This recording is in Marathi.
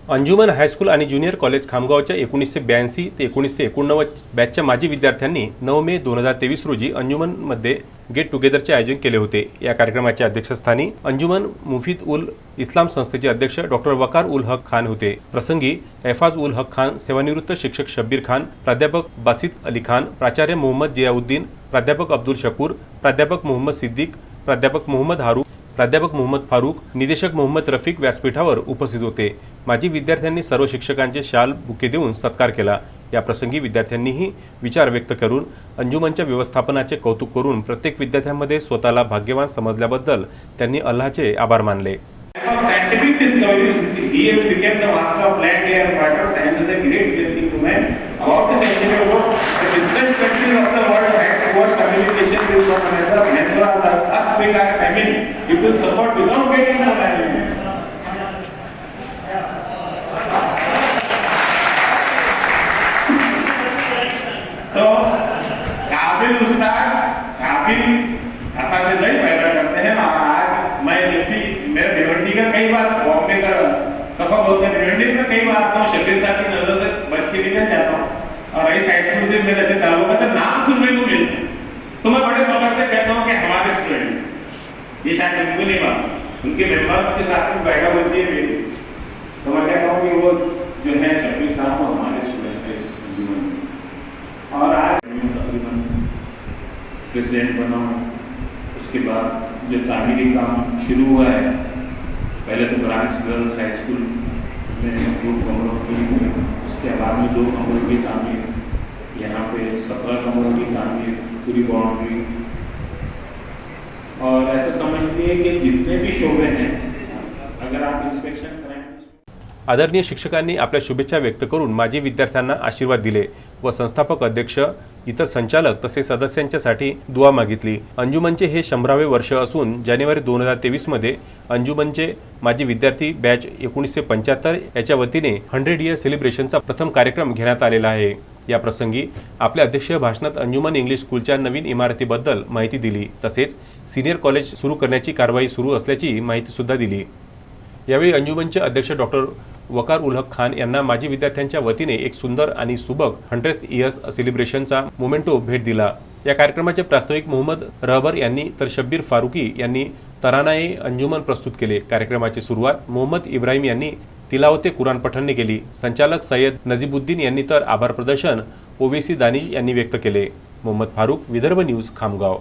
अंजुमन हायस्कूल आणि ज्युनियर कॉलेज खामगावच्या 1982 ते 1989 बॅचच्या माजी विद्यार्थ्यांनी 9 मे 2023 रोजी अंजुमनमध्ये गेट टुगेदरचे आयोजन केले होते। या कार्यक्रमाच्या अध्यक्षस्थानी अंजुमन मुफीद उल इस्लाम संस्थेचे अध्यक्ष डॉक्टर वकार उल हक खान होते। प्रसंगी एफाज उल हक खान, सेवानिवृत्त शिक्षक शब्बीर खान, प्राध्यापक बासित अली खान, प्राचार्य मोहम्मद जियाउद्दीन, प्राध्यापक अब्दुल शकूर, प्राध्यापक मोहम्मद सिद्दीक, प्राध्यापक मोहम्मद हारू, प्राध्यापक मोहम्मद फारूक, निदेशक मोहम्मद रफीक व्यासपीठावर उपस्थित होते। माजी विद्यार्थ्यांनी सर्व शिक्षकांचे शाल बुके देऊन सत्कार केला। या प्रसंगी विद्यार्थ्यांनीही विचार व्यक्त करून अंजुमनच्या व्यवस्थापनाचे कौतुक करून प्रत्येक विद्यार्थ्यांमध्ये स्वतःला भाग्यवान समजल्याबद्दल त्यांनी अल्लाहचे आभार मानले। तो काबिल उस्ताद काबिल असाते नहीं पैदा करते हैं। और आज मैं जब भी मेरे भिवंडी का कई बार बॉम्बे का सफर होते हैं, भिवंडी में कई बार आता हूँ, शबीर साहब की नजर से बच के निकल जाता हूँ और इस हाईस्कूल से मेरे से ताल्लुक है, नाम सुनने को मिलता है तो मैं बड़े फख्र से कहता हूँ कि हमारे स्टूडेंट, ये शायद उनको नहीं मालूम, उनके मेंबर्स के साथ में बैठा होती है मेरी, तो मैं कहता हूँ कि वो जो है शबीर साहब हमारे स्टूडेंट है और आज तकरीबन प्रेसिडेंट बना हूँ। उसके बाद जो तामीरी काम शुरू हुआ है, पहले तो ब्रांच गर्ल्स हाई स्कूल में 2 कमरों की, उसके बाद में 2 कमरों की तामीर, यहाँ पे 17 कमरों की तामीर, पूरी बाउंड्री, और ऐसा समझिए कि जितने भी शोबे हैं अगर आप इंस्पेक्शन करें। आदरणीय शिक्षकांनी आपल्या शुभेच्छा व्यक्त करून माजी विद्यार्थ्यांना आशीर्वाद दिले व संस्थापक अध्यक्ष, इतर संचालक तसेच सदस्यांच्यासाठी दुआ मागितली। अंजुमनचे हे 100वे वर्ष असून जानेवारी 2023 मध्ये अंजुमनचे माजी विद्यार्थी बॅच 1975 याच्या वतीने 100 इयर सेलिब्रेशनचा प्रथम कार्यक्रम घेण्यात आलेला आहे। या प्रसंगी आपल्या अध्यक्षीय भाषणात अंजुमन इंग्लिश स्कूलच्या नवीन इमारतीबद्दल माहिती दिली, तसेच सीनियर कॉलेज सुरू करण्याची कारवाई सुरू असल्याची माहिती सुद्धा दिली। यावेळी अंजुमनचे अध्यक्ष डॉक्टर वकार उल हक खान यांना माजी विद्यार्थ्यांच्या वतीने एक सुंदर आणि सुबक 100 इयर्स सेलिब्रेशनचा मोमेंटो भेट दिला। या कार्यक्रमाचे प्रास्ताविक मोहम्मद रहबर यांनी तर शब्बीर फारुकी यांनी तरानाए अंजुमन प्रस्तुत केले। कार्यक्रमाची सुरुवात मोहम्मद इब्राहिम यांनी तिलावते कुराण पठणने केली। संचालक सय्यद नजीबुद्दीन यांनी तर आभार प्रदर्शन ओवेसी दानिश यांनी व्यक्त केले। मोहम्मद फारूक, विदर्भ न्यूज, खामगाव।